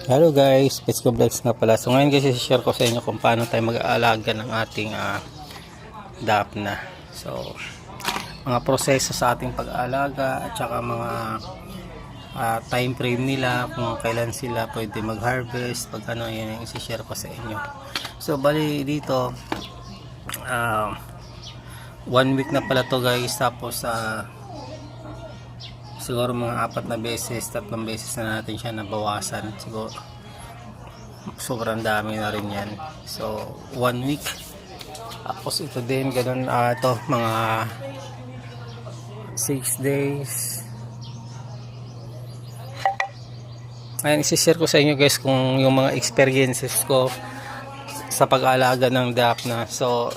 Hello guys, Petsko Vlogs nga pala. So ngayon guys, i-share ko sa inyo kung paano tayo mag-aalaga ng ating dapna. So mga proseso sa ating pag-aalaga at saka mga time frame nila, kung kailan sila pwede mag-harvest, pag ano, yun yung i-share ko sa inyo. So bali dito 1 week na pala to guys, tapos siguro mga 4 na beses, 3 beses na natin siya nabawasan. Siguro sobrang dami na rin yan. So 1 week, tapos ito din ganun, ito mga 6 days. Ayan, isi-share ko sa inyo guys kung yung mga experiences ko sa pag-aalaga ng dapna. So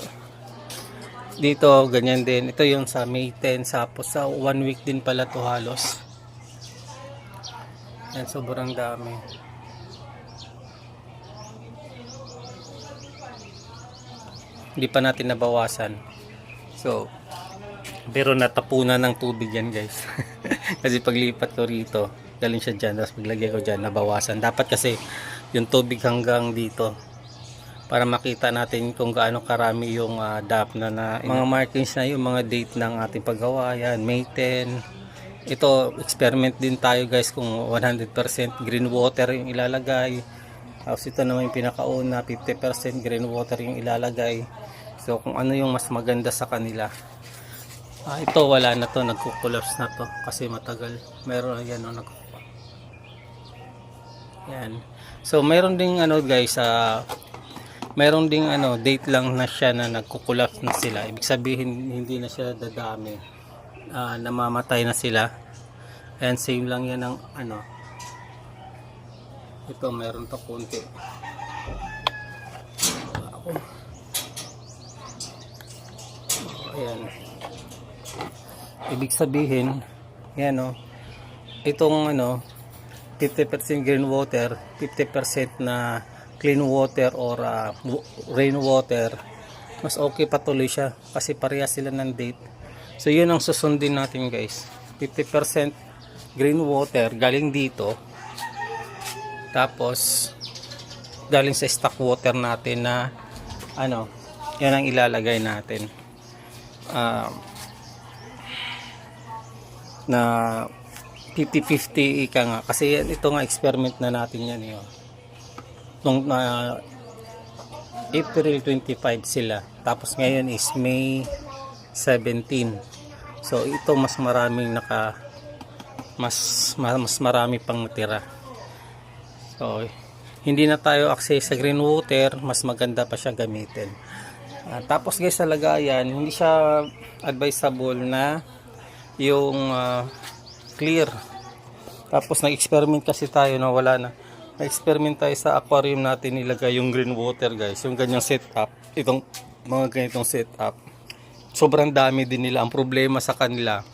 dito ganyan din, ito yung sa May 10, tapos sa 1 week din pala to halos. Yan, sobrang dami. Hindi pa natin nabawasan. So pero natapunan ng tubig yan guys. Kasi paglipat ko rito, galing siya dyan, tapos paglagay ko dyan, nabawasan. Dapat kasi yung tubig hanggang dito, para makita natin kung gaano karami yung dapna na mga markings na yung mga date ng ating paggawa. Yan, May 10. Ito, experiment din tayo guys kung 100% green water yung ilalagay. Tapos ito naman yung pinakauna, 50% green water yung ilalagay. So kung ano yung mas maganda sa kanila. Ito wala na to, nagko-collapse na to kasi matagal. Meron yan, yan. So meron ding ano guys, meron ding date lang na siya na nagko-collapse na sila. Ibig sabihin hindi na sila dadami, namamatay na sila. And same lang yan ng ito, meron to konti. Ayan, ibig sabihin yan itong 50% green water, 50% na clean water or rain water, mas okay patuloy siya kasi parehas sila ng date. So yun ang susundin natin guys, 50% green water galing dito, tapos galing sa stock water natin na yan ang ilalagay natin na 50-50 ika nga, kasi ito nga experiment na natin yan nung April 25 sila, tapos ngayon is May 17. So ito mas maraming mas marami pang natira. So hindi na tayo access sa green water, mas maganda pa siya gamitin. Tapos guys, sa lagayan hindi siya advisable na yung clear. Tapos nag-experiment kasi tayo na wala na. Na-experiment tayo sa aquarium natin, nilagay yung green water guys, yung ganyang setup, itong mga ganitong setup. Sobrang dami din nila. Ang problema sa kanila,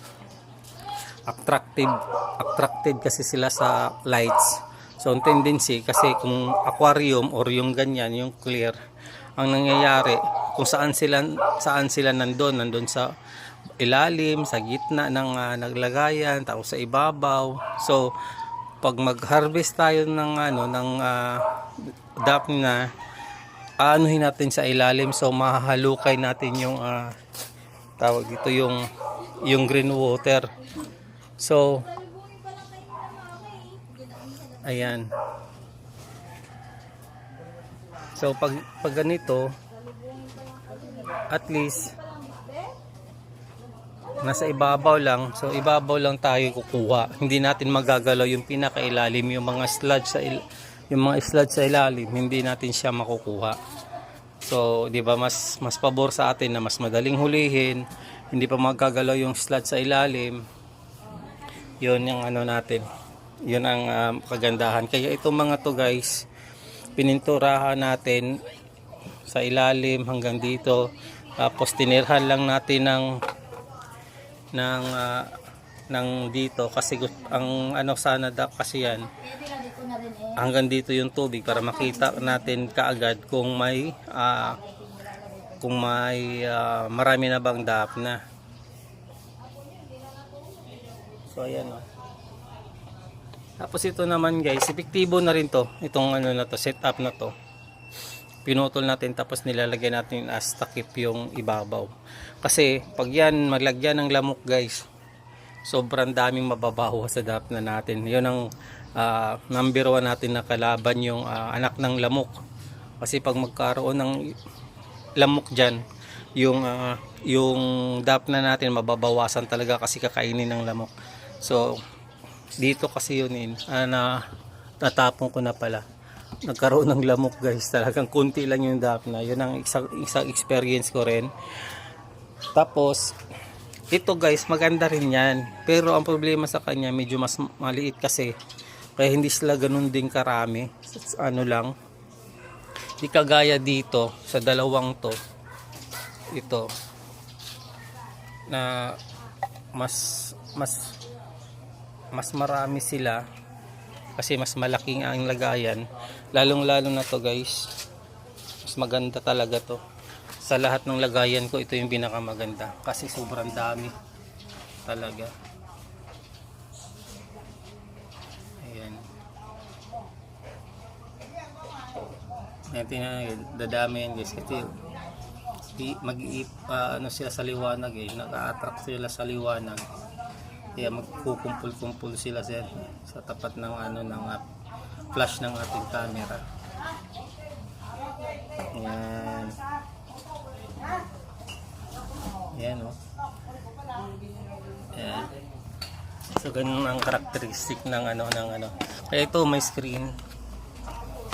attracted kasi sila sa lights. So ang tendency kasi kung aquarium or yung ganyan, yung clear, ang nangyayari kung saan sila nandun sa ilalim, sa gitna ng naglagayan, tapos sa ibabaw. So pag mag-harvest tayo ng dapna, aanuhin natin sa ilalim, so mahahalukay natin yung tawag dito yung green water. So ayan. So pag ganito, at least nasa ibabaw lang. So ibabaw lang tayo kukuha. Hindi natin magagalaw yung pinakailalim, yung mga sludge sa ilalim, hindi natin siya makukuha. So, 'di ba, mas pabor sa atin na mas madaling hulihin, hindi pa magagalaw yung sludge sa ilalim. 'Yun yung natin. 'Yun ang kagandahan. Kaya itong mga to guys, pininturahan natin sa ilalim hanggang dito. Tapos tinirhan lang natin ng dito kasi ang sana kasi yan hanggang dito yung tubig para makita natin kaagad kung may marami na bang dapna. So ayan o. Tapos ito naman guys, epektibo na rin to. Itong ano na to, setup na to. Pinutol natin tapos nilalagay natin as takip yung ibabaw. Kasi pag yan maglagyan ng lamok guys, sobrang daming mababaho sa dapna natin. Yun ang number 1 natin na kalaban, yung anak ng lamok. Kasi pag magkaroon ng lamok dyan, yung dapna natin mababawasan talaga kasi kakainin ng lamok. So dito kasi yun natapon ko na pala, nagkaroon ng lamok guys. Talagang kunti lang yung dapna. Yun ang isang experience ko rin. Tapos ito guys, maganda rin yan, pero ang problema sa kanya medyo mas maliit kasi, kaya hindi sila ganun din karami. Ano lang, di kagaya dito sa dalawang to, ito na mas marami sila kasi mas malaking ang lagayan. Lalong lalo na to guys, mas maganda talaga to. Sa lahat ng lagayan ko, ito yung pinakamaganda kasi sobrang dami talaga. Ayan. Dadami yan guys kasi ano sila sa liwanag naka-attract sila sa liwanag. Kaya magkukumpul-kumpul sila sa tapat ng flash ng ating camera. Ayan. Ayan o. Ayan. So ganun ang karakteristik ng Kaya ito may screen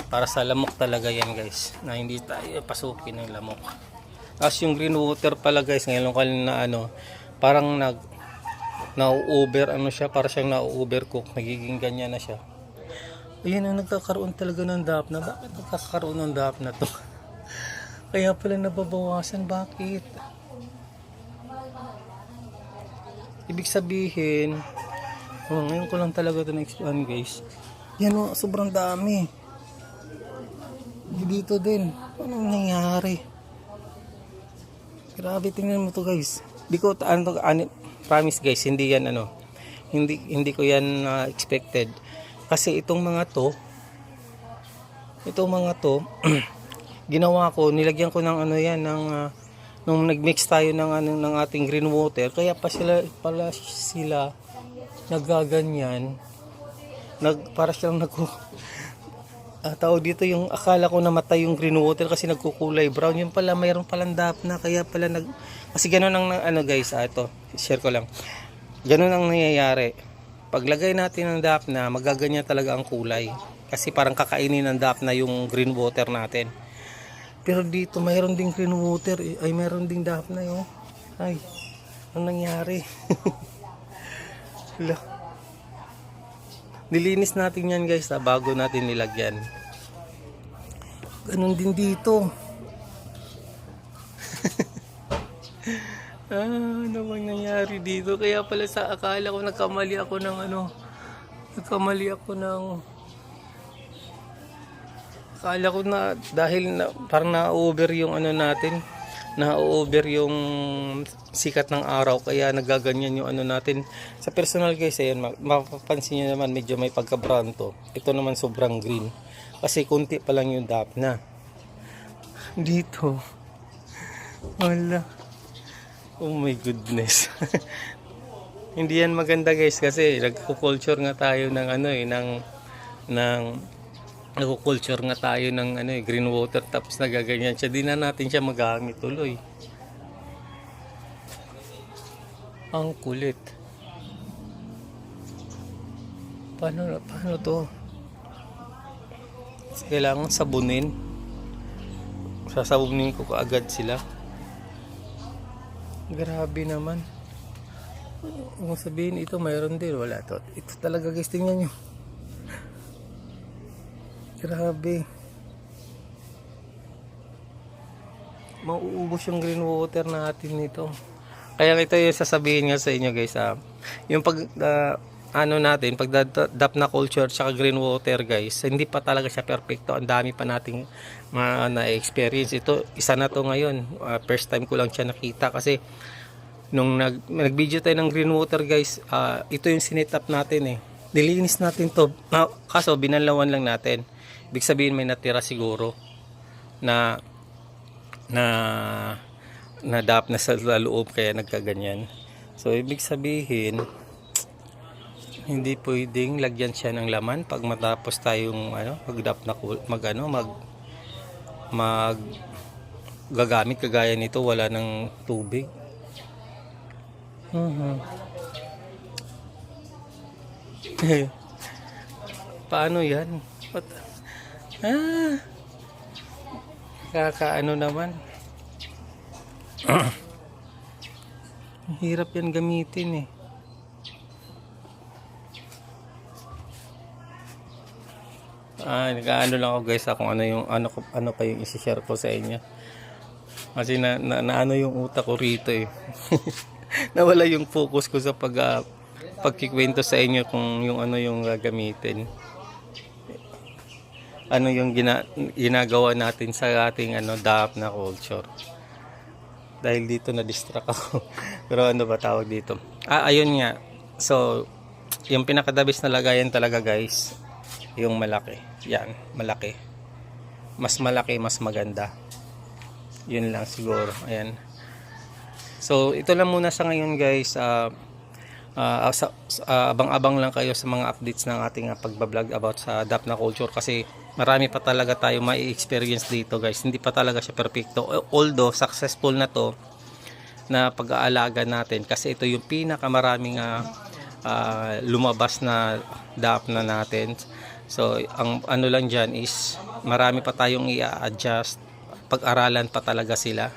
para sa lamok talaga yan guys, na hindi tayo pasukin ng lamok. Tapos yung green water pala guys, ngayon na parang na-over siya, para siyang na-overcook, nagiging ganyan na siya. Ayan ang nagkakaroon talaga ng dapna. Bakit nagkakaroon ng dapna to? Kaya pala nababawasan. Bakit? Ibig sabihin, ngayon ko lang talaga ito na-explain guys. Yan sobrang dami. Dito din. Anong nangyari? Grabe, tingnan mo to guys. Di ko promise guys, hindi yan hindi ko yan expected. Kasi itong mga to ginawa ko, nilagyan ko ng nung nagmix tayo ng ating green water, kaya sila nagaganyan, para silang tawag dito, yung akala ko namatay yung green water kasi nagkukulay brown. Yun pala, mayroon palang dapna, kaya pala kasi ganun ang guys, ito share ko lang, ganun ang nangyayari. Paglagay natin ng dapna, magaganyan talaga ang kulay kasi parang kakainin ng dapna yung green water natin. Pero dito mayroon ding green water ay mayroon ding dapna ay, anong nangyari? Nilinis natin yan guys bago natin nilagyan. Ganun din dito. Ano bang nangyari dito? Kaya pala akala ko nagkamali akala ko na dahil parang na-over yung natin, na-over yung sikat ng araw, kaya nagaganyan yung natin. Sa personal guys, ayan, mapapansin nyo naman medyo may pagka-brown to. Ito naman sobrang green kasi kunti pa lang yung dapna dito. Wala. Oh my goodness. Hindi yan maganda guys kasi nagko-culture nga tayo nagko-culture nga tayo ng green water, tapos nagaganyan siya. Di na natin siya magamit tuloy. Ang kulit. Paano to? Kailangan sabunin. Sasabunin ko kaagad sila. Grabe naman. Kung sabihin ito mayroon din, wala to. Ito talaga guys, tingnan nyo. Grabe. Mauubos yung green water natin nito. Kaya ito yung sasabihin nga sa inyo guys, yung dapna culture tsaka green water guys, hindi pa talaga siya perfecto. Ang dami pa nating na-experience. Ito, isa na to ngayon. First time ko lang siya nakita kasi Nung nag-video tayo ng green water guys, ito yung sinit up natin eh. Nilinis natin to. Kaso binalawan lang natin. Ibig sabihin may natira siguro na dap na sa loob kaya nagkaganyan. So ibig sabihin hindi pwedeng lagyan siya ng laman pag matapos tayong pag-dap na mag gagamit kagaya nito wala ng tubig. Paano yan? Kakaano naman. Hirap yan gamitin eh. Nag-aano lang ako guys kung ano pa yung i-share ko sa inyo. Kasi na ano yung utak ko rito eh. Nawala yung focus ko sa pagkikwento sa inyo kung yung ano yung gagamitin. Ano yung ginagawa natin sa ating DAP na culture. Dahil dito na-distract ako. Pero ano ba tawag dito? Ayun nga. So, yung pinakadabis na lagayan talaga guys, yung malaki. Yan, malaki. Mas malaki, mas maganda. Yun lang siguro. Ayan. So, ito lang muna sa ngayon guys. Abang-abang lang kayo sa mga updates ng ating pagbablog about sa DAP na culture kasi marami pa talaga tayo mai-experience dito guys. Hindi pa talaga siya perfecto. Although successful na to na pag-aalaga natin kasi ito yung pinakamaraming lumabas na DAP na natin. So ang ano lang dyan is marami pa tayong i-adjust. Pag-aralan pa talaga sila.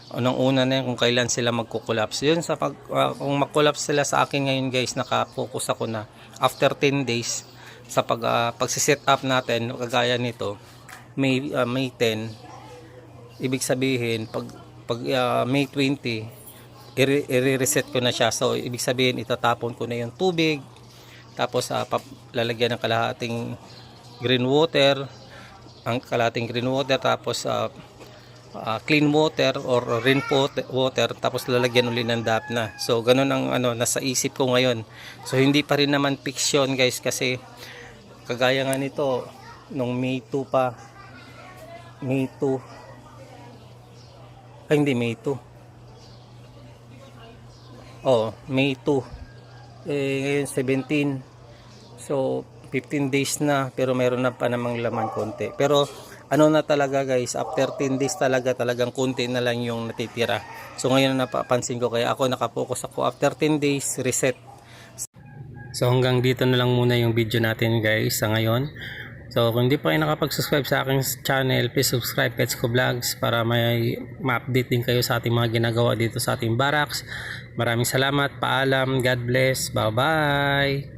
Unang-una na yan kung kailan sila magko-collapse. Yun sa kung mag-collapse sila sa akin ngayon guys, naka-focus ako na after 10 days sa pagsi-set up natin kagaya nito May 10, ibig sabihin pag May 20 i-reset ko na siya. So ibig sabihin itatapon ko na yung tubig, tapos lalagyan ng kalahating green water, tapos clean water or rain water, tapos lalagyan uli ng DAP na. So ganun ang nasa isip ko ngayon. So hindi pa rin naman fiction guys kasi kagaya nga nito nung May 2 May 2 ngayon 17. So 15 days na pero meron na pa namang laman konti. Pero na talaga guys, after 10 days talagang konti na lang yung natitira. So ngayon na napapansin ko kaya ako nakapokus ako after 10 days reset. So hanggang dito na lang muna yung video natin guys sa ngayon. So kung hindi pa kayo nakapag-subscribe sa aking channel, please subscribe Petsko Vlogs para may ma-update din kayo sa ating mga ginagawa dito sa ating barracks. Maraming salamat, paalam, God bless, bye bye.